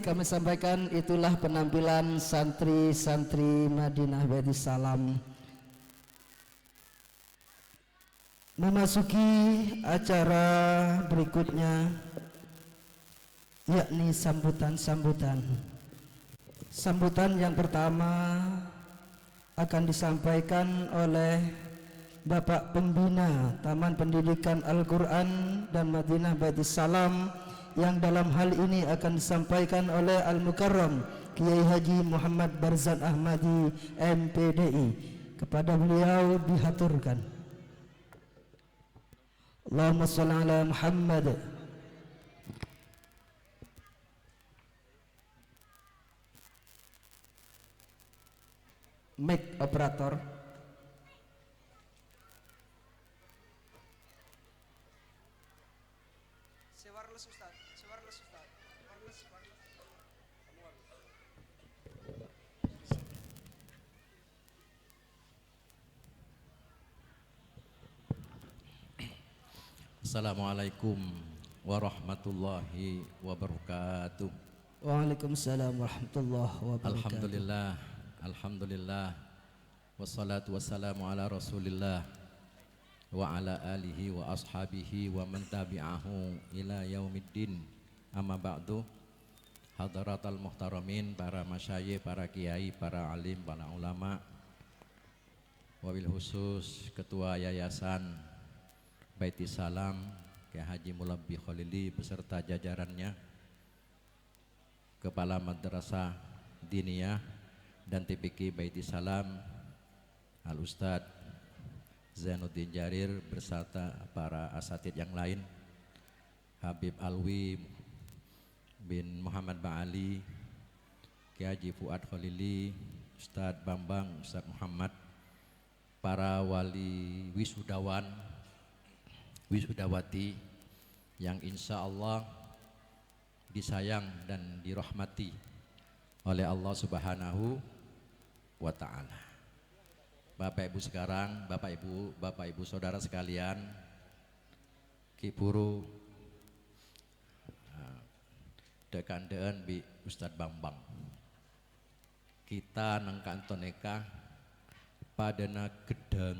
kami sampaikan itulah penampilan santri-santri Madinah Baitis Salam memasuki acara berikutnya, yakni sambutan yang pertama akan disampaikan oleh Bapak Pembina Taman Pendidikan Al-Quran dan Madinah Baitis Salam, yang dalam hal ini akan disampaikan oleh Al-Mukarram Kiai Haji Muhammad Barzan Ahmadi MPDI. Kepada beliau dihaturkan. Allahumma shalli ala Muhammad. Mic operator. Wireless Ustaz, wireless Ustaz, wireless. Assalamualaikum warahmatullahi wabarakatuh. Waalaikumsalam warahmatullahi wabarakatuh. Alhamdulillah wassalatu wassalamu ala rasulillah wa ala alihi wa ashabihi wa man tabi'ahu ila yaumiddin. Amma ba'du. Hadaratal muhtaramin, para masyayikh, para kiai, para alim, para ulama, wabil khusus ketua yayasan Baitis Salam Kiai Haji Mulabbi Khalili beserta jajarannya, Kepala Madrasah Diniyah dan TPQ Baitis Salam Al Ustadz Zainuddin Jarir beserta para asatid yang lain, Habib Alwi bin Muhammad Ba'ali, Kiai Haji Fuad Khalili, Ustadz Bambang, Ustadz Muhammad, para wali wisudawan, wisudawati yang insya Allah disayang dan dirahmati oleh Allah Subhanahu wa Ta'ala. Bapak Ibu sekarang, Bapak Ibu saudara sekalian, Ki Puru dekan-dekan bi Ustadz Bambang, kita nang kanton eka padana gedeng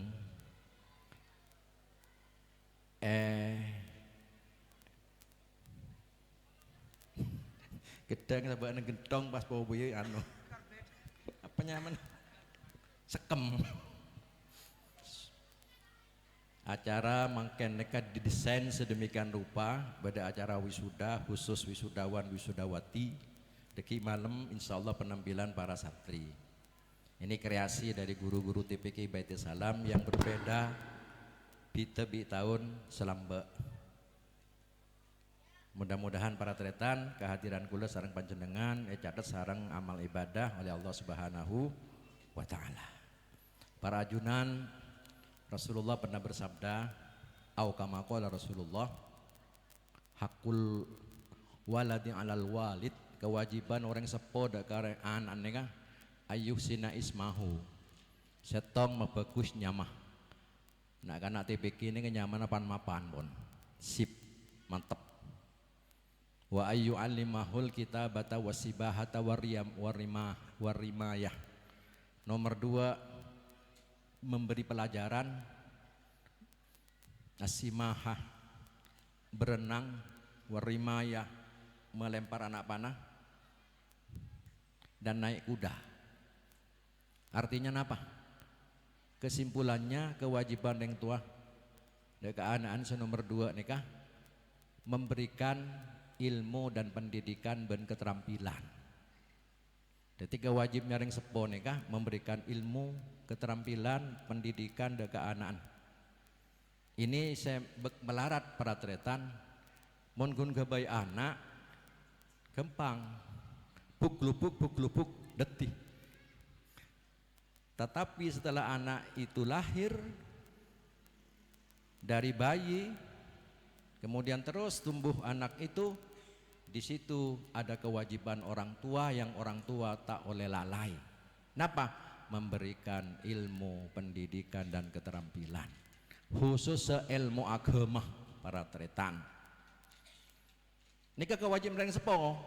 gedeng sabana gentong pas bawa buaya anu apa nyaman sekem. Acara mangken neka didesain sedemikian rupa pada acara wisuda khusus wisudawan wisudawati deki malam insyaallah penampilan para santri. Ini kreasi dari guru-guru TPQ Baitis Salam yang berbeda bi tahun selamba. Mudah-mudahan para tretan kehadiran kula sareng panjenengan catet sareng amal ibadah oleh Allah Subhanahu wa Ta'ala. Para ajunan Rasulullah pernah bersabda, au kama qala Rasulullah, hakul waladi alal walid, kewajiban orang sepoda kare anak ayuh sina ismahu, setong mabagus nyamah. Nak kana TPQ ini kenyaman apan mapan pun sip mantep. Wa ayu alimahul kitabata wasibahata warimayah. Nomor 2, memberi pelajaran asimahah, berenang, warimayah, melempar anak panah, dan naik kuda. Artinya apa? Kesimpulannya kewajiban yang tua dekaan nomor 2 nikah memberikan ilmu dan pendidikan dan keterampilan. Jadi wajibnya yang sepo nikah memberikan ilmu, keterampilan, pendidikan dan keanaan. Ini saya melarat para tretan, mun gun gabai anak, gempang, buk lupuk detik. Tetapi setelah anak itu lahir dari bayi, kemudian terus tumbuh anak itu, di situ ada kewajiban orang tua yang orang tua tak oleh lalai. Kenapa? Memberikan ilmu, pendidikan dan keterampilan, khusus ilmu agama para tretan. Ini kewajiban yang sepo.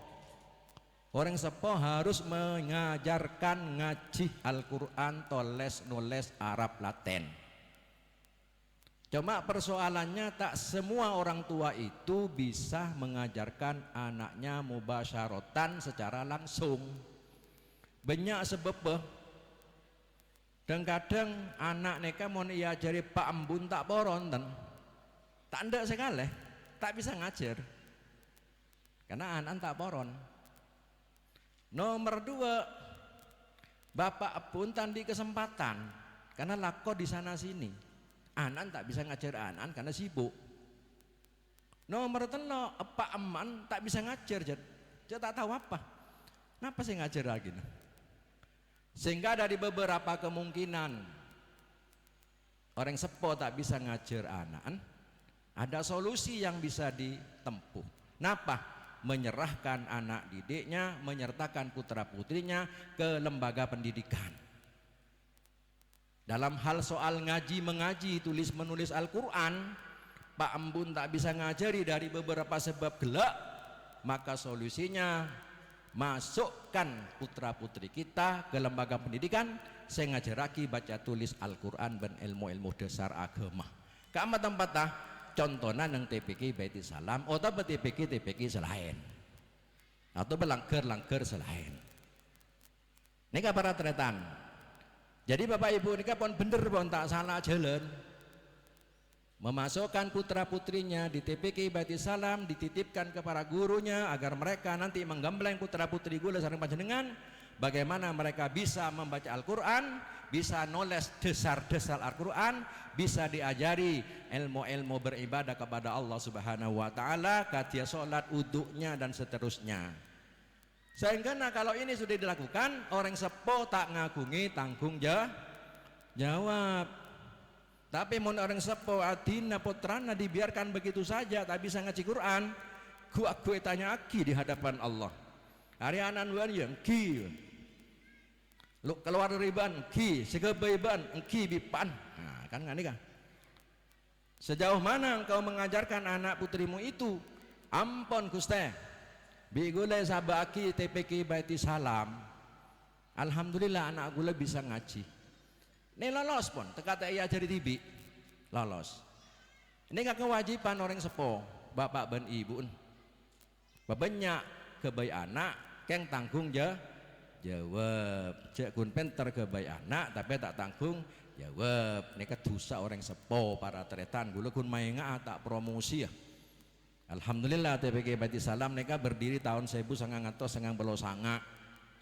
Orang sepo harus mengajarkan ngaji Al-Quran, toles, nulis, Arab, Latin. Cuma persoalannya tak semua orang tua itu bisa mengajarkan anaknya mubasyaratan secara langsung. Banyak sebab. Dan kadang anak neka mau diajari Pak Embun tak poron tak ndak sekali, tak bisa ngajar. Karena anak tak poron. Nomor 2, bapak pun tandi kesempatan karena lako di sana sini. Anak tak bisa ngajar anak karena sibuk. Nomor 3, Pak Eman tak bisa ngajar, dia tak tahu apa. Kenapa sih ngajar lagi? Sehingga dari beberapa kemungkinan orang sepo tak bisa ngajar anak, ada solusi yang bisa ditempuh. Kenapa? Menyerahkan anak didiknya, menyertakan putra putrinya ke lembaga pendidikan. Dalam hal soal ngaji mengaji, tulis menulis Al-Quran, Pak Embun tak bisa ngajari dari beberapa sebab gelak, maka solusinya masukkan putra putri kita ke lembaga pendidikan, saya ngajaraki baca tulis Al-Quran dan ilmu-ilmu dasar agama. Keempat tempatah contohnya nang TPK Baiti Salam atau TPK selain atau belangker selain. Nika para tretan. Jadi Bapak Ibu nika pun bener pun tak salah jalan. Memasukkan putra putrinya di TPK Baiti Salam, dititipkan kepada gurunya agar mereka nanti menggembleng putra putri gula sareng panjenengan. Bagaimana mereka bisa membaca Al-Quran, bisa nulis dasar-dasar Al-Quran, bisa diajari ilmu-ilmu beribadah kepada Allah Subhanahu wa taala, katia salat, uduknya dan seterusnya. Sehingga kalau ini sudah dilakukan, orang sepo tak ngagungi tanggung jawab. Tapi mun orang sepo adina putrana dibiarkan begitu saja tak bisa ngaji Quran, gua tanya aki di hadapan Allah. Hari anan wan yang ki lu keluar dari ban ki segebaiban ki bipan. Nah, kan ngani kan. Sejauh mana engkau mengajarkan anak putrimu itu? Ampun Gusti. Bi gule sabaki TPK Baiti Salam. Alhamdulillah anak gule bisa ngaji. Ini lolos pun, teka iya jadi tibi lolos. Ini gak kewajiban orang sepo, bapak dan ibu. Babanya kebaik anak, keng tanggung jawab. Cek kun penter kebaik anak, tapi tak tanggung jawab. Ini kedusa orang sepo para tretan. Gula kun mainga tak promosi ya. Alhamdulillah TPK Baiti Salam neka berdiri tahun 1999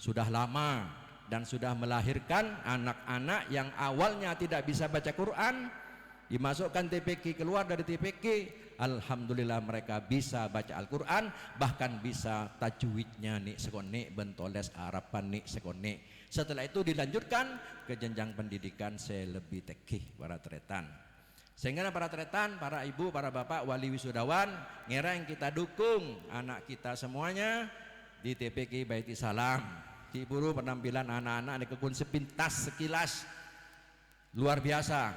sudah lama. Dan sudah melahirkan anak-anak yang awalnya tidak bisa baca Quran, dimasukkan TPK, keluar dari TPK, alhamdulillah mereka bisa baca Al-Quran, bahkan bisa tajwidnya nih sekone, bentoles Arapan nih sekone. Setelah itu dilanjutkan ke jenjang pendidikan selebih tekih para tretan. Sehingga para tretan, para ibu, para bapak, wali wisudawan, ngira yang kita dukung anak kita semuanya di TPK Baiti Salam. Diburu penampilan anak-anak ini kekun sepintas sekilas luar biasa,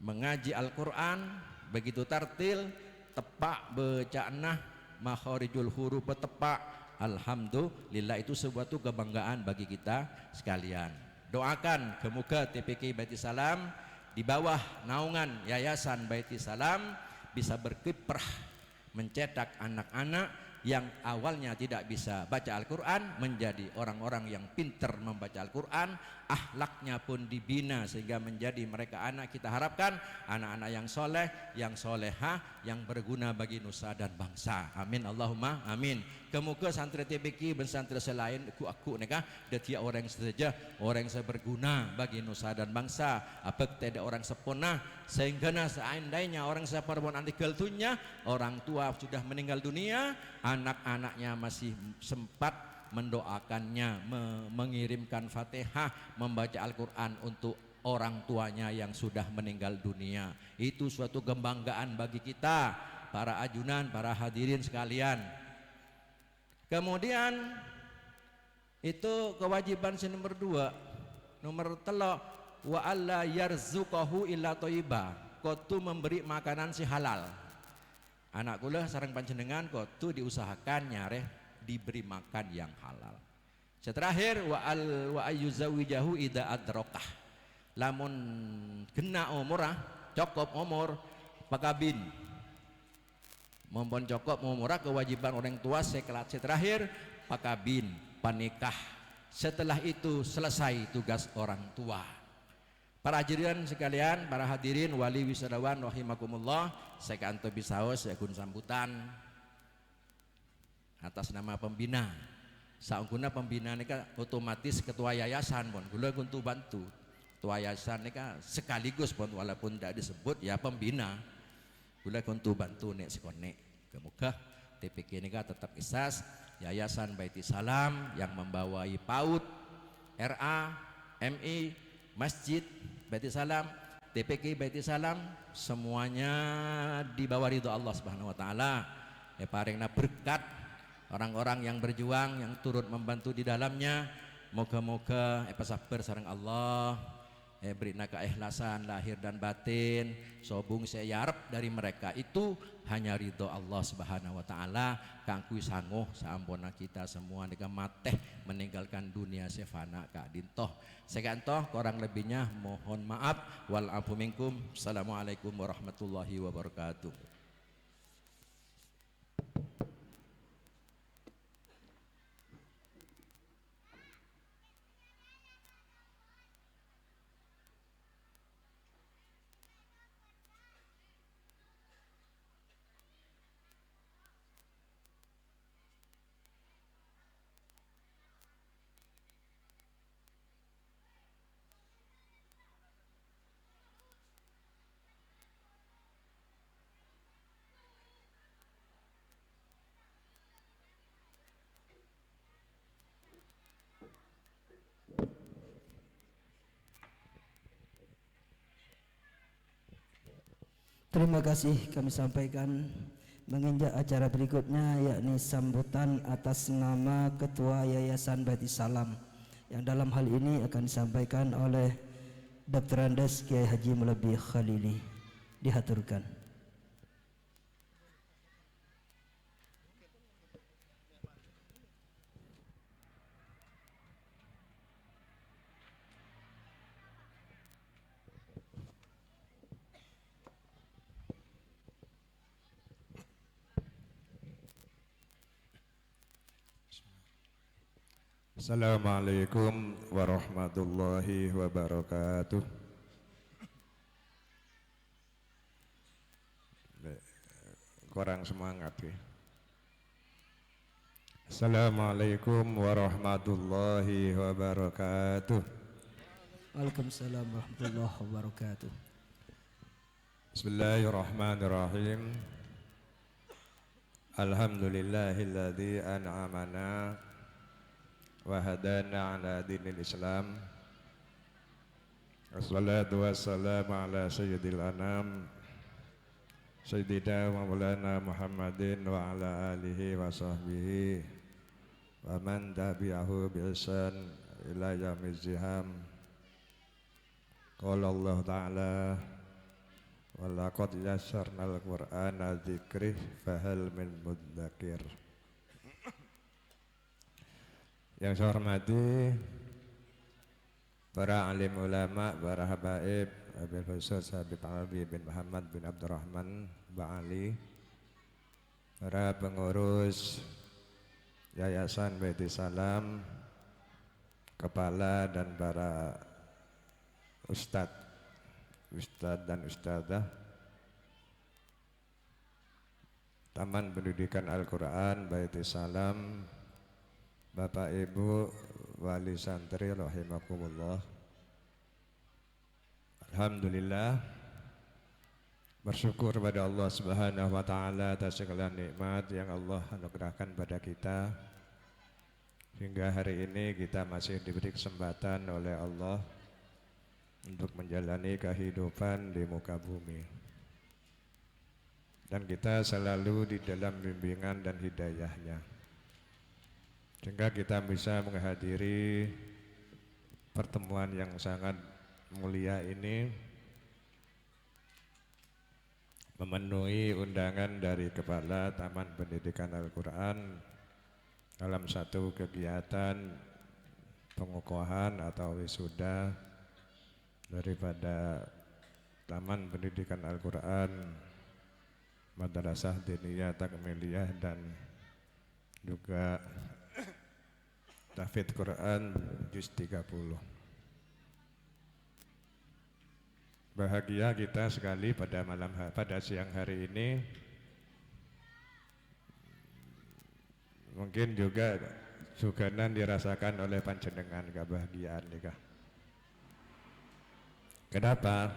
mengaji Al-Quran begitu tartil, tepak becaknah, makharijul huruf tepak. Alhamdulillah itu suatu kebanggaan bagi kita sekalian. Doakan semoga TPK Baiti Salam di bawah naungan Yayasan Baiti Salam bisa berkiprah mencetak anak-anak yang awalnya tidak bisa baca Al-Quran menjadi orang-orang yang pintar membaca Al-Quran, akhlaknya pun dibina sehingga menjadi mereka anak, kita harapkan anak-anak yang soleh, yang solehah, yang berguna bagi nusa dan bangsa. Amin Allahumma amin. Kemuka santri TPK dan santri selain aku neka detia orang saja orang yang berguna bagi nusa dan bangsa. Apa tidak orang sepona sehingga seandainya orang seperempuan anti geltunya orang tua sudah meninggal dunia, anak-anaknya masih sempat mendoakannya, mengirimkan Fatihah, membaca Al-Quran untuk orang tuanya yang sudah meninggal dunia. Itu suatu kebanggaan bagi kita para ajunan, para hadirin sekalian. Kemudian itu kewajiban nomor 2. Nomor 3, wa alla yarzuqahu illa thayyiba. Kotu memberi makanan si halal. Anak kula sareng panjenengan kotu diusahakan nyare diberi makan yang halal. Terakhir wa ayyuzawijahu ida adrokah, lamun kena umurah cukup umur pakabin mompon cukup umurah kewajiban orang tua sekelat. Terakhir pakabin panikah. Setelah itu selesai tugas orang tua. Para hadirin sekalian, para hadirin wali wisadawan rahimakumullah, saya kanto bisaos saya kun sambutan atas nama pembina. Saungguna pembina nika otomatis ketua yayasan pun gula kuntu bantu. Ketua yayasan nika sekaligus pun walaupun tidak disebut ya pembina. Gula kuntu bantu nek sekone. Semoga TPK nika tetap isas Yayasan Baiti Salam yang membawai PAUD, RA, MI, Masjid Baiti Salam, TPK Baiti Salam, semuanya di bawah ridho Allah Subhanahu wa taala. Paringna berkat orang-orang yang berjuang yang turut membantu di dalamnya. Moga-moga sabar sareng Allah. Berina keikhlasan lahir dan batin, sobung saya yarep dari mereka itu hanya ridho Allah Subhanahu wa taala. Kangku sanguh saampuna kita semua nika mateh meninggalkan dunia sefana ka dintoh. Sekantoh kurang lebihnya mohon maaf wal afu minkum. Assalamualaikum warahmatullahi wabarakatuh. Terima kasih kami sampaikan. Menginjak acara berikutnya yakni sambutan atas nama Ketua Yayasan Baiti Salam yang dalam hal ini akan disampaikan oleh Dr. Andes Kiai Haji Mulabi Khalili. Dihaturkan. Assalamualaikum warahmatullahi wabarakatuh. Kurang semangat ya. Assalamualaikum warahmatullahi wabarakatuh. Waalaikumsalam warahmatullahi wabarakatuh. Bismillahirrahmanirrahim. Alhamdulillahilladzi an'amana wa hadana ala dinil Islam. Wassalatu wassalamu ala sayyidil anam Sayyidina wa maulana Muhammadin wa ala alihi wa sahbihi wa man tabi'ahu bi ihsan ila yaumil ziham. Qala Allah ta'ala wa laqad yassarnal qur'ana dzikrih fahal min mudzakir. Yang saya hormati para alim ulama, para habaib, Abil Khusus Habib Alwi bin Muhammad bin Abdurrahman Ba'ali, para pengurus Yayasan Baiti Salam, kepala dan para ustadz dan ustadzah Taman Pendidikan Al-Quran Baiti Salam, Bapak Ibu wali santri rahimakumullah. Alhamdulillah, bersyukur pada Allah Subhanahu wa taala atas segala nikmat yang Allah anugerahkan pada kita. Hingga hari ini kita masih diberi kesempatan oleh Allah untuk menjalani kehidupan di muka bumi. Dan kita selalu di dalam bimbingan dan hidayahnya, sehingga kita bisa menghadiri pertemuan yang sangat mulia ini, memenuhi undangan dari Kepala Taman Pendidikan Al-Quran dalam satu kegiatan pengukuhan atau wisuda daripada Taman Pendidikan Al-Quran Madrasah Diniyah Takmiliyah dan juga Tahfidz Quran Juz 30. Bahagia kita sekali pada siang hari ini. Mungkin juga suganan dirasakan oleh panjenengan kebahagiaan nikah. Kenapa?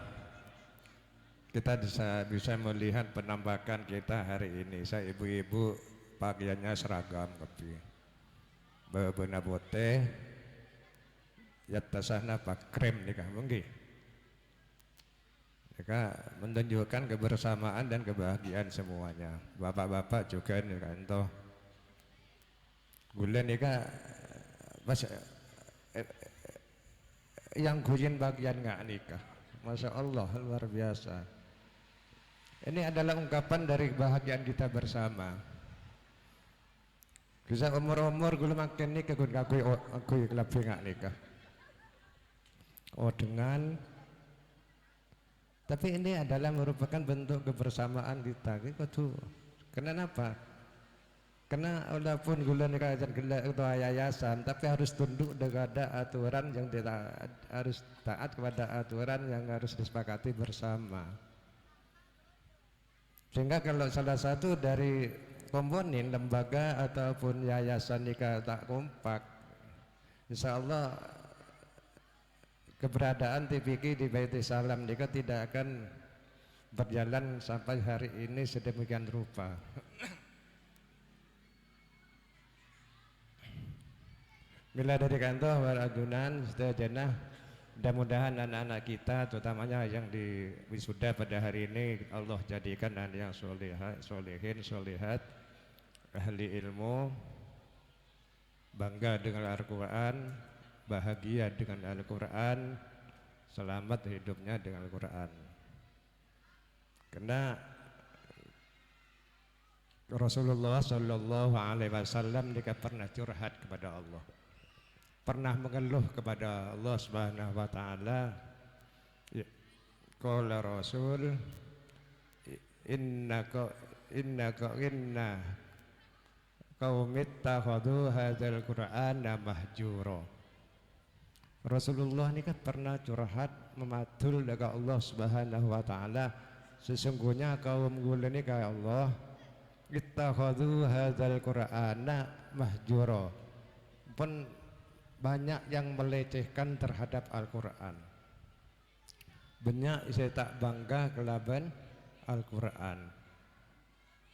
Kita bisa melihat penampakan kita hari ini. Saya ibu-ibu pakaiannya seragam tapi beberapa bote yatasana pak krem nikah mungkin. Mereka menunjukkan kebersamaan dan kebahagiaan semuanya. Bapak-bapak juga nih kan toh. Gulen nikah mas yang guyin bagian nggak nikah. Masya Allah luar biasa. Ini adalah ungkapan dari kebahagiaan kita bersama. Bisa umur-umur gula makin nikah aku lebih nggak nikah. Oh dengan tapi ini adalah merupakan bentuk kebersamaan kita. Kenapa? Karena walaupun gula nikah atau yayasan, tapi harus tunduk kepada aturan yang harus taat kepada aturan yang harus disepakati bersama. Sehingga kalau salah satu dari komponen lembaga ataupun yayasan nikah tak kompak, insya Allah keberadaan TPQ di Baitul Salam nikah tidak akan berjalan sampai hari ini sedemikian rupa. Bila dari kantor waradunan seterusnya, mudah-mudahan anak-anak kita terutamanya yang di wisuda pada hari ini Allah jadikan anak yang solehin, solehat, ahli ilmu, bangga dengan Al-Quran, bahagia dengan Al-Quran, selamat hidupnya dengan Al-Quran. Karena Rasulullah Shallallahu Alaihi Wasallam dia pernah curhat kepada Allah, pernah mengeluh kepada Allah Subhanahu Wa Taala. Qala Rasul inna qaumit takhadhu hadzal Qur'ana mahjura. Rasulullah ini kan pernah curhat mematul dengan Allah Subhanahu Wa Taala, sesungguhnya kaum gula ini kayak Allah ittakhadhu hadzal Qur'ana mahjura, pun banyak yang melecehkan terhadap Al-Quran. Banyak saya tak bangga kelaban Al-Quran.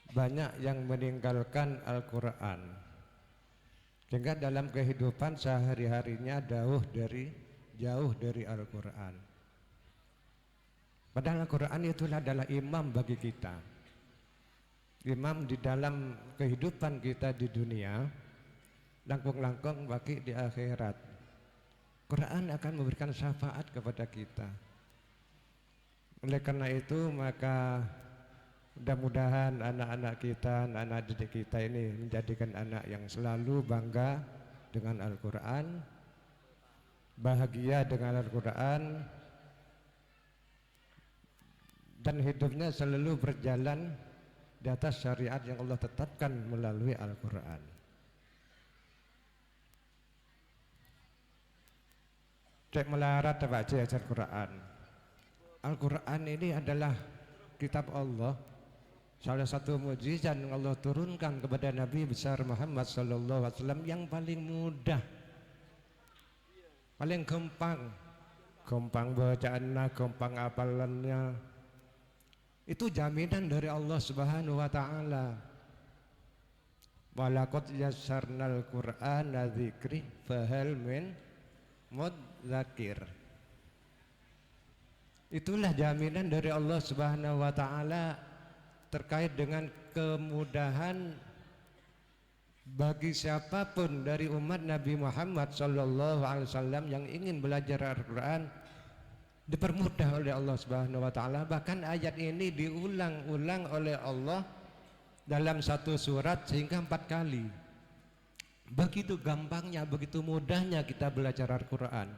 Banyak yang meninggalkan Al-Quran. Sehingga dalam kehidupan sehari-harinya jauh dari Al-Quran. Padahal Al-Quran itu adalah imam bagi kita. Imam di dalam kehidupan kita di dunia, langkung-langkung bagi di akhirat. Quran akan memberikan syafaat kepada kita. Oleh karena itu maka mudah-mudahan anak-anak kita, anak-anak didik kita ini menjadikan anak yang selalu bangga dengan Al-Quran, bahagia dengan Al-Quran, dan hidupnya selalu berjalan di atas syariat yang Allah tetapkan melalui Al-Quran. Cek melarat baca Al-Quran. Al-Quran ini adalah kitab Allah, salah satu mukjizat yang Allah turunkan kepada Nabi besar Muhammad sallallahu alaihi wasallam yang paling mudah, paling gampang bacaannya, gampang hafalannya. Itu jaminan dari Allah Subhanahu wa taala. Walaqad yassarnal Qur'ana dzikri fahal min mudzakir. Itulah jaminan dari Allah Subhanahu wa taala terkait dengan kemudahan bagi siapapun dari umat Nabi Muhammad sallallahu alaihi wasallam yang ingin belajar Al-Qur'an, dipermudah oleh Allah Subhanahu wa taala. Bahkan ayat ini diulang-ulang oleh Allah dalam satu surat sehingga 4 kali. Begitu gampangnya, begitu mudahnya kita belajar Al-Quran.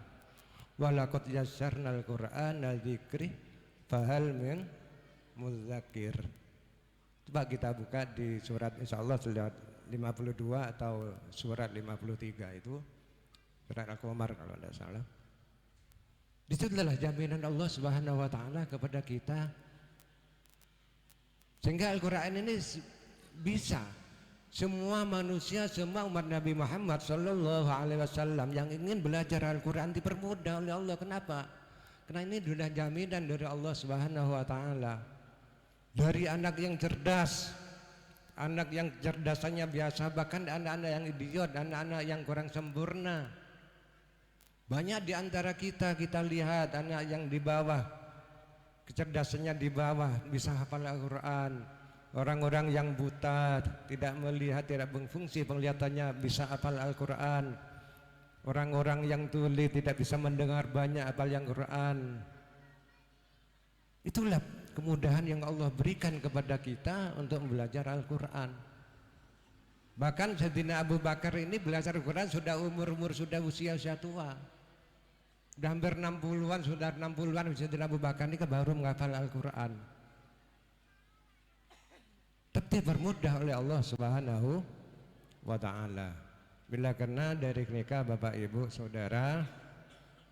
Walaqad yassarnal Qur'ana dzikri fahal min mudzakir. Coba kita buka di surat insyaallah surat 52 atau surat 53 itu surat Al-Qamar kalau tidak salah. Itu adalah jaminan Allah Subhanahu wa taala kepada kita. Sehingga Al-Qur'an ini bisa semua manusia, semua umat Nabi Muhammad sallallahu alaihi wasallam yang ingin belajar Al-Qur'an dipermudah oleh Allah. Kenapa? Karena ini sudah jaminan dari Allah Subhanahu wa taala. Dari anak yang cerdas, anak yang cerdasannya biasa, bahkan anak-anak yang idiot, anak-anak yang kurang sempurna. Banyak di antara kita lihat anak yang di bawah, kecerdasannya di bawah, bisa hafal Al-Quran. Orang-orang yang buta, tidak melihat, tidak berfungsi penglihatannya, bisa hafal Al-Quran. Orang-orang yang tuli, tidak bisa mendengar banyak, hafal yang Quran. Itulah kemudahan yang Allah berikan kepada kita untuk belajar Al-Quran. Bahkan Sayyidina Abu Bakar ini belajar Al-Quran sudah umur sudah usia tua. Sudah hampir 60-an, sudah 60-an Sayyidina Abu Bakar ini baru menghafal Al-Quran. Tapi dipermudah oleh Allah Subhanahu wa taala. Bila kena dari nikah Bapak Ibu Saudara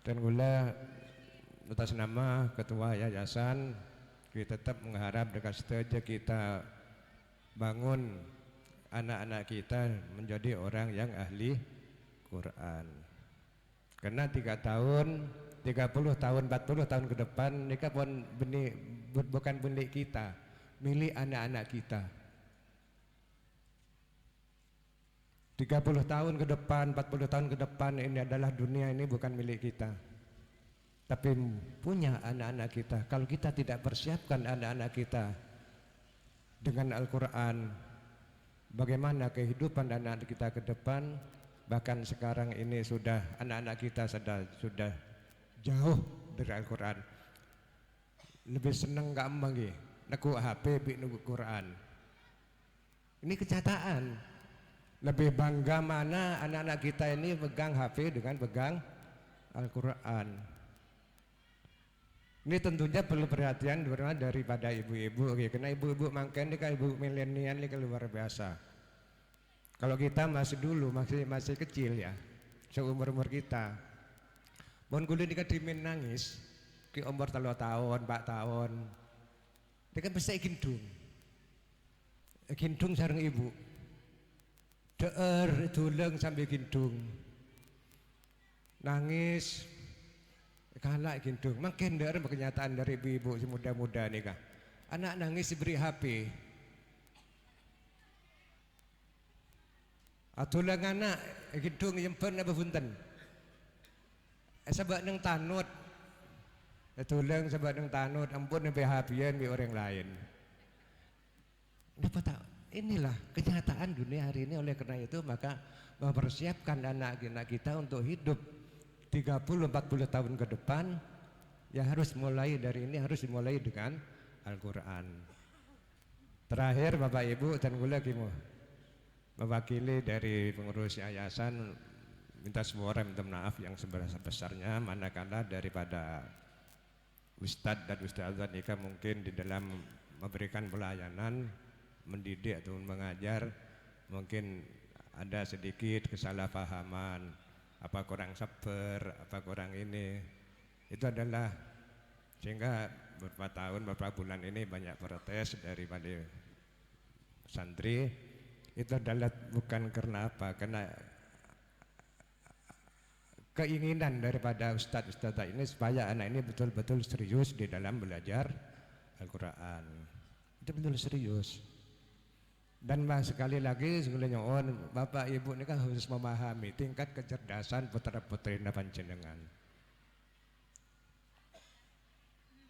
dan gula atas nama Ketua Yayasan, kita tetap mengharap dengan setuju kita bangun anak-anak kita menjadi orang yang ahli Quran. Karena 3 tahun, 30 tahun, 40 tahun ke depan nikah bukan milik kita, milik anak-anak kita. 30 tahun ke depan, 40 tahun ke depan ini adalah dunia ini bukan milik kita, tapi punya anak-anak kita. Kalau kita tidak persiapkan anak-anak kita dengan Al-Quran, bagaimana kehidupan anak-anak kita ke depan? Bahkan sekarang ini sudah anak-anak kita sudah jauh dari Al-Quran. Lebih seneng gak emang neku HP bi nunggu Quran. Ini kenyataan. Lebih bangga mana anak-anak kita ini pegang HP dengan pegang Al-Quran. Ini tentunya perlu perhatian daripada ibu-ibu, karena ibu-ibu makan ini kan ibu milenial ini kan luar biasa. Kalau kita masih dulu masih kecil ya, seumur kita, mohon kulit ini kan dimin nangis, ke umur 3 tahun, 4 tahun, dia kan bisa gendung sareng ibu, tuleng sambil gendung, nangis. Kalah gendong, makin dari kenyataan dari ibu-ibu si muda-muda nih kah. Anak nangis diberi HP. Atulang anak gendong yang pernah berpunten. Sebab neng tanut, atulang sebab neng tanut, ampun sampai HP-an bi orang lain. Dapat tak? Inilah kenyataan dunia hari ini. Oleh karena itu maka mempersiapkan anak-anak kita untuk hidup 30-40 tahun ke depan, ya harus mulai dari ini, harus dimulai dengan Al-Quran. Terakhir Bapak Ibu dan gula kimu mewakili dari pengurus yayasan minta semua orang minta maaf yang sebesar-besarnya, manakala daripada Ustadz dan Ustadzah nikah mungkin di dalam memberikan pelayanan, mendidik atau mengajar mungkin ada sedikit kesalahpahaman, apa kurang sabar, apa kurang ini, itu adalah sehingga beberapa tahun, beberapa bulan ini banyak protes daripada santri. Itu adalah bukan karena apa, karena keinginan daripada ustadz-ustadzah ini supaya anak ini betul-betul serius di dalam belajar Al-Quran. Itu betul serius. Dan sekali lagi sebenarnya Bapak Ibu ini kan harus memahami tingkat kecerdasan putra-putri panjenengan.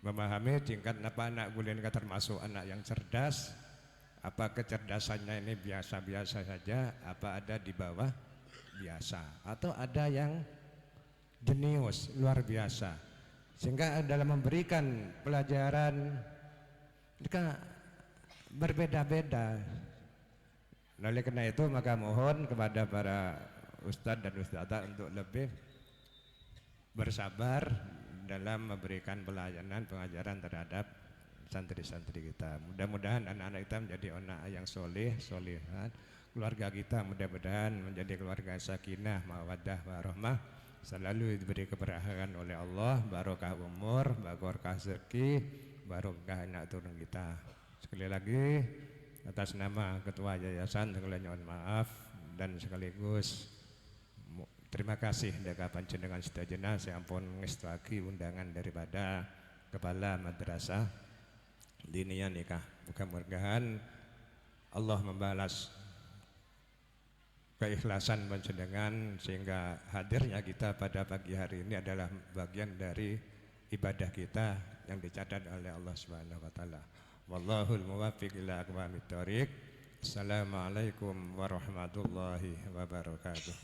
Memahami tingkat apa anak gulen termasuk anak yang cerdas, apa kecerdasannya ini biasa-biasa saja, apa ada di bawah biasa, atau ada yang jenius luar biasa. Sehingga dalam memberikan pelajaran mereka berbeda-beda. Oleh karena itu maka mohon kepada para ustadz dan ustadzah untuk lebih bersabar dalam memberikan pelayanan pengajaran terhadap santri-santri kita. Mudah-mudahan anak-anak kita menjadi anak yang soleh, solehat. Keluarga kita mudah-mudahan menjadi keluarga sakinah, mawaddah, warahmah, selalu diberi keberkahan oleh Allah, barokah umur, barokah rezeki, barokah anak turun kita. Sekali lagi atas nama Ketua Yayasan segala nyuwun maaf dan sekaligus terima kasih deka panjenengan sedaya saya ampun ngestaki undangan daripada Kepala Madrasah Diniyah Nikah. Mudah-mudahan Allah membalas keikhlasan panjenengan sehingga hadirnya kita pada pagi hari ini adalah bagian dari ibadah kita yang dicatat oleh Allah Subhanahu wa taala. Wallahul muwaffiq ila aqwamit thoriq. Assalamualaikum warahmatullahi wabarakatuh.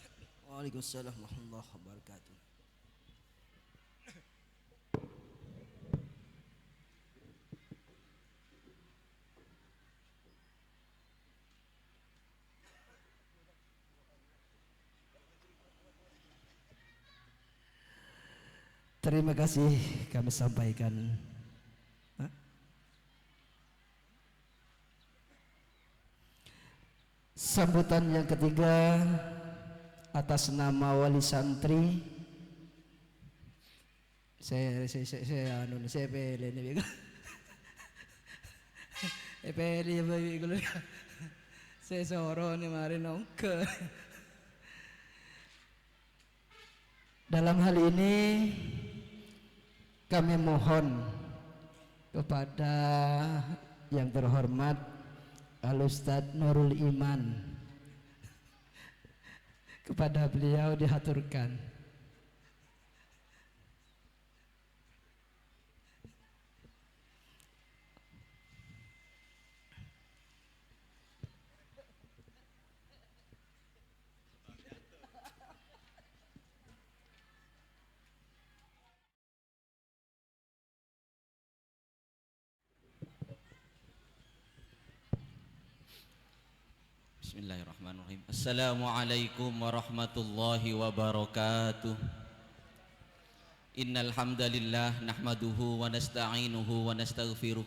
Waalaikumsalam warahmatullahi wabarakatuh. Terima kasih kami sampaikan. Sambutan yang ketiga atas nama wali santri. Saya pilih ini. Pilih saya soro nih mari nongke. Dalam hal ini kami mohon kepada yang terhormat Al-Ustadz Nurul Iman, kepada beliau dihaturkan. Bismillahirrahmanirrahim. Assalamualaikum warahmatullahi wabarakatuh. Innal hamdalillah nahmaduhu wa nasta'inuhu wa nastaghfiruh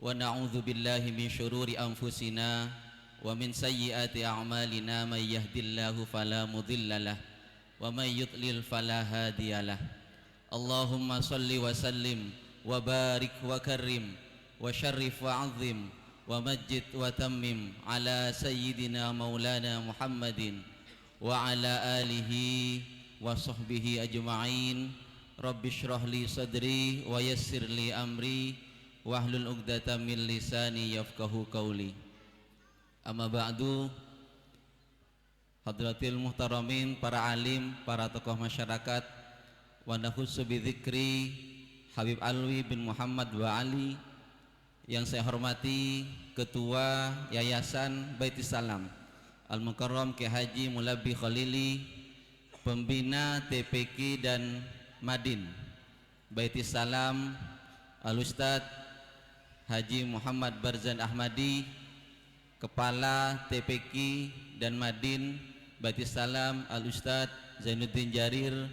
wa na'udzu billahi min syururi anfusina wa min sayyiati a'malina may yahdihillahu fala mudhillalah wa may yudlil fala hadiyalah. Allahumma shalli wa sallim wa barik wa karrim wa syarrif wa 'azzim wa majid wa tammim ala sayyidina maulana Muhammadin wa ala alihi wa sahbihi ajma'in. Rabbi shrah li sadri wa yassir li amri wahlul 'uqdatam min lisani yafqahu qawli. Amma ba'du. Hadratil muhtaramin, para alim, para tokoh masyarakat, wa nakhussu bi dzikri Habib Alwi bin Muhammad wa Ali, yang saya hormati Ketua Yayasan Baitis Salam Al-Mukarram Ki Haji Mulabbi Khalili, pembina TPQ dan Madin Baitis Salam Al-Ustadz Haji Muhammad Barzan Ahmadi, Kepala TPQ dan Madin Baitis Salam Al-Ustadz Zainuddin Jarir,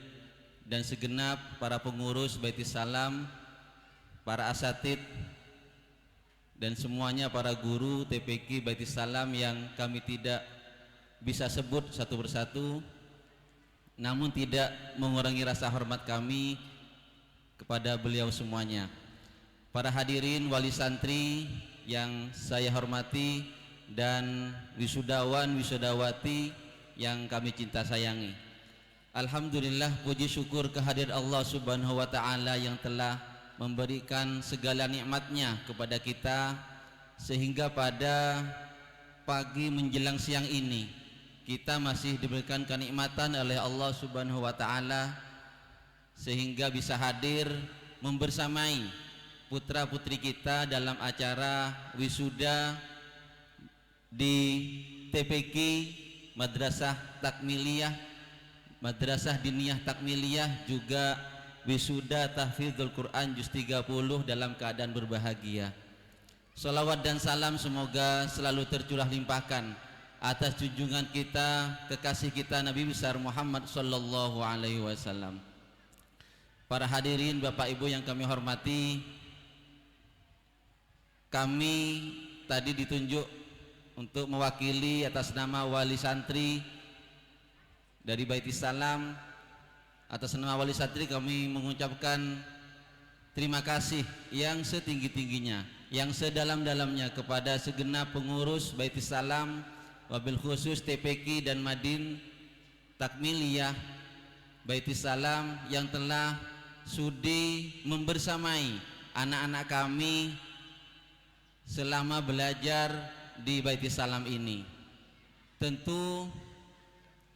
dan segenap para pengurus Baitis Salam, para asatid, dan semuanya para guru TPQ Baitis Salam yang kami tidak bisa sebut satu persatu, namun tidak mengurangi rasa hormat kami kepada beliau semuanya. Para hadirin wali santri yang saya hormati dan wisudawan wisudawati yang kami cinta sayangi. Alhamdulillah, puji syukur kehadiran Allah Subhanahu wa taala yang telah memberikan segala nikmatnya kepada kita, sehingga pada pagi menjelang siang ini kita masih diberikan kenikmatan oleh Allah Subhanahu wa taala, sehingga bisa hadir membersamai putra putri kita dalam acara wisuda di TPQ Madrasah Takmiliyah, Madrasah Diniyah Takmiliyah, juga wisuda tahfidzul Quran juz 30 dalam keadaan berbahagia. Salawat dan salam semoga selalu tercurah limpahkan atas junjungan kita, kekasih kita Nabi besar Muhammad sallallahu alaihi wasallam. Para hadirin Bapak Ibu yang kami hormati, kami tadi ditunjuk untuk mewakili atas nama wali santri dari Baitis Salam. Atas nama wali santri kami mengucapkan terima kasih yang setinggi-tingginya, yang sedalam-dalamnya kepada segenap pengurus Baitis Salam, wabil khusus TPQ dan Madin Takmiliyah Baitis Salam yang telah sudi membersamai anak-anak kami selama belajar di Baitis Salam ini. Tentu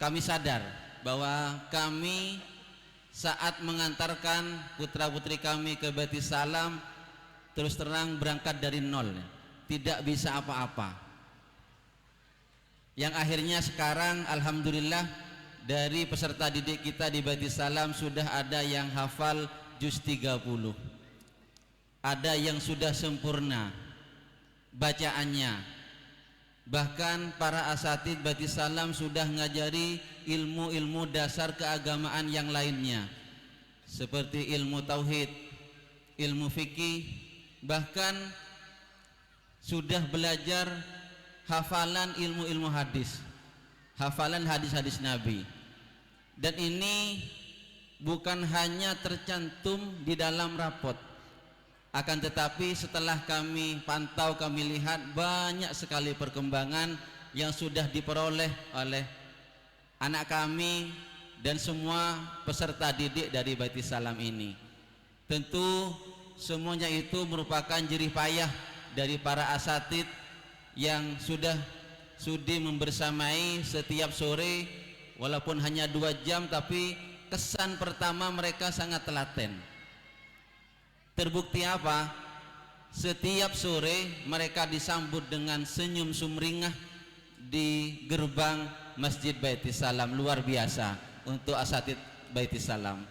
kami sadar bahwa kami saat mengantarkan putra-putri kami ke Baitis Salam terus terang berangkat dari nol, tidak bisa apa-apa. Yang akhirnya sekarang alhamdulillah dari peserta didik kita di Baitis Salam sudah ada yang hafal juz 30, ada yang sudah sempurna bacaannya, bahkan para asatid Baitis Salam sudah ngajari ilmu-ilmu dasar keagamaan yang lainnya seperti ilmu tauhid, ilmu fikih, bahkan sudah belajar hafalan ilmu-ilmu hadis, hafalan hadis-hadis Nabi. Dan ini bukan hanya tercantum di dalam rapot, akan tetapi setelah kami pantau, kami lihat banyak sekali perkembangan yang sudah diperoleh oleh anak kami dan semua peserta didik dari Baitis Salam ini. Tentu semuanya itu merupakan jerih payah dari para asatid yang sudah sudi membersamai setiap sore, walaupun hanya 2 jam, tapi kesan pertama mereka sangat telaten. Terbukti apa? Setiap sore mereka disambut dengan senyum sumringah di gerbang Masjid Baitis Salam. Luar biasa untuk asatid Baitis Salam.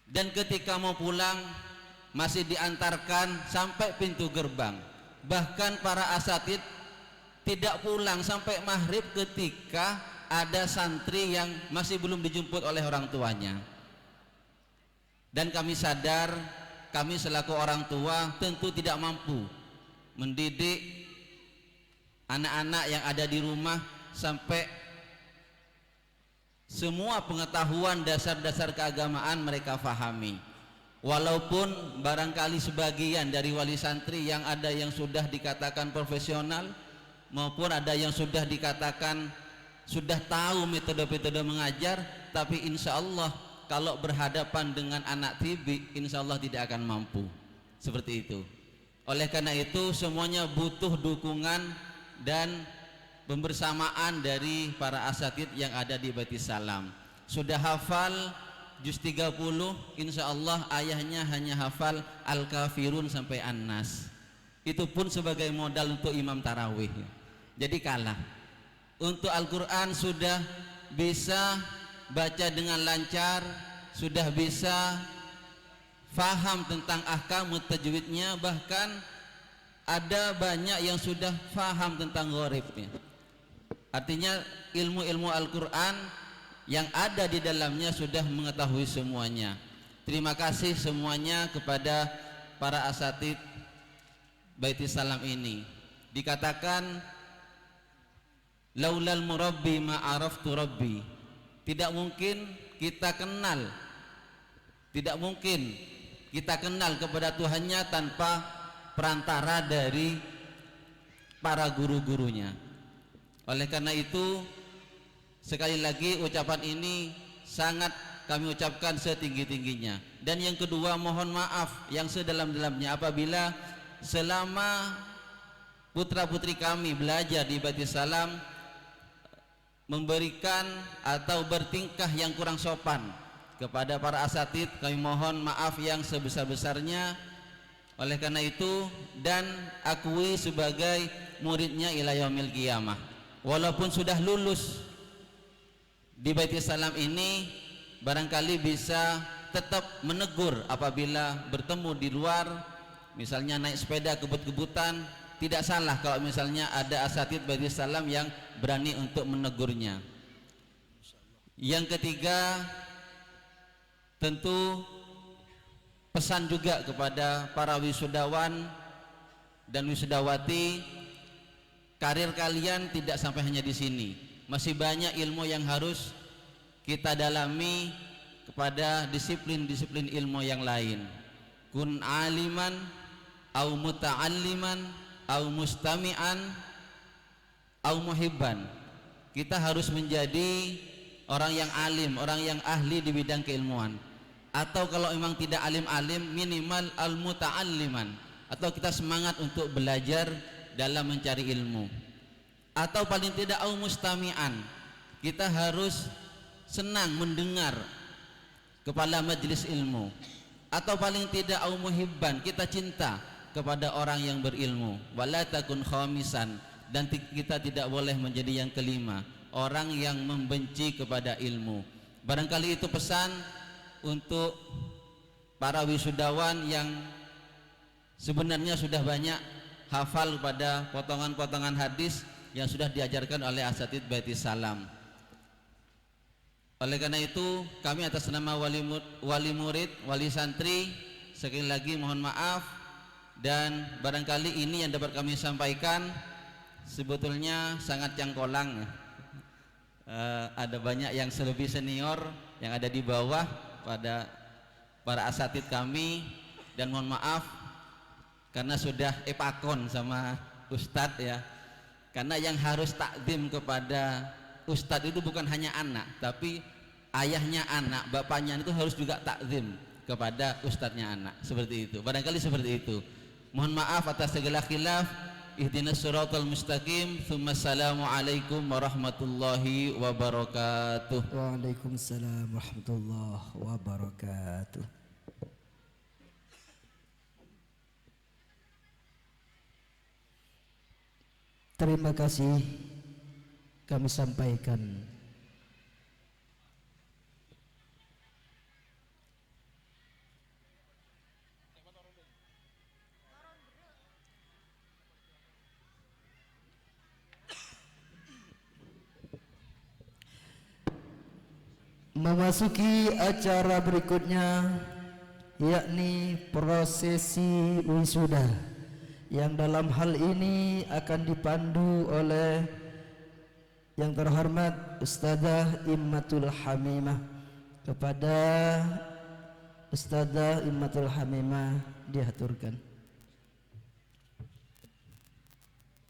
Dan ketika mau pulang masih diantarkan sampai pintu gerbang. Bahkan para asatid tidak pulang sampai maghrib ketika ada santri yang masih belum dijemput oleh orang tuanya. Dan kami sadar, kami selaku orang tua tentu tidak mampu mendidik anak-anak yang ada di rumah sampai semua pengetahuan dasar-dasar keagamaan mereka fahami. Walaupun barangkali sebagian dari wali santri yang ada yang sudah dikatakan profesional, maupun ada yang sudah dikatakan sudah tahu metode-metode mengajar, tapi insya Allah kalau berhadapan dengan anak TB insya Allah tidak akan mampu. Seperti itu. Oleh karena itu semuanya butuh dukungan dan pembersamaan dari para asatid yang ada di Baitis Salam. Sudah hafal juz 30, insya Allah ayahnya hanya hafal Al-Kafirun sampai An-Nas. Itu pun sebagai modal untuk imam tarawih. Jadi kalah. Untuk Al-Quran sudah bisa baca dengan lancar, sudah bisa faham tentang ahkamut tajwidnya, bahkan ada banyak yang sudah faham tentang gharibnya. Artinya ilmu-ilmu Al-Quran yang ada di dalamnya sudah mengetahui semuanya. Terima kasih semuanya kepada para asatid Baitis Salam ini. Dikatakan laulal murabbi ma'araftu rabbi. Tidak mungkin kita kenal, tidak mungkin kita kenal kepada Tuhannya tanpa perantara dari para guru-gurunya. Oleh karena itu sekali lagi ucapan ini sangat kami ucapkan setinggi-tingginya. Dan yang kedua, mohon maaf yang sedalam-dalamnya apabila selama putra-putri kami belajar di Baitis Salam memberikan atau bertingkah yang kurang sopan kepada para asatid, kami mohon maaf yang sebesar-besarnya. Oleh karena itu, dan akui sebagai muridnya ila yaumil qiyamah. Walaupun sudah lulus di Baitis Salam ini, barangkali bisa tetap menegur apabila bertemu di luar, misalnya naik sepeda kebut-kebutan, tidak salah kalau misalnya ada asatidz Baitis Salam yang berani untuk menegurnya. Yang ketiga, tentu pesan juga kepada para wisudawan dan wisudawati, karir kalian tidak sampai hanya di sini. Masih banyak ilmu yang harus kita dalami kepada disiplin-disiplin ilmu yang lain. Kun aliman au muta'alliman au mustami'an au muhibban. Kita harus menjadi orang yang alim, orang yang ahli di bidang keilmuan. Atau kalau memang tidak alim-alim, minimal al-muta'alliman, atau kita semangat untuk belajar dalam mencari ilmu. Atau paling tidak au mustami'an, kita harus senang mendengar kepala majelis ilmu. Atau paling tidak au muhibban, kita cinta kepada orang yang berilmu. Wala takun khamisan, dan kita tidak boleh menjadi yang kelima, orang yang membenci kepada ilmu. Barangkali itu pesan untuk para wisudawan yang sebenarnya sudah banyak hafal pada potongan-potongan hadis yang sudah diajarkan oleh asatidz Baitis Salam. Oleh karena itu, kami atas nama wali murid, wali santri, sekali lagi mohon maaf, dan barangkali ini yang dapat kami sampaikan sebetulnya sangat cangkolang. Ada banyak yang lebih senior yang ada di bawah pada para asatidz kami, dan mohon maaf karena sudah epakon sama ustadz ya, karena yang harus takdim kepada ustadz itu bukan hanya anak, tapi ayahnya anak, bapaknya itu harus juga takdim kepada ustadznya anak, seperti itu. Barangkali seperti itu. Mohon maaf atas segala khilaf. Ihdinas siratal mustaqim. Assalamu alaikum warahmatullahi wabarakatuh. Waalaikumsalam warahmatullahi wabarakatuh. Terima kasih kami sampaikan memasuki acara berikutnya, yakni prosesi wisuda, yang dalam hal ini akan dipandu oleh yang terhormat Ustadzah Immatul Hamimah. Kepada Ustadzah Immatul Hamimah diaturkan.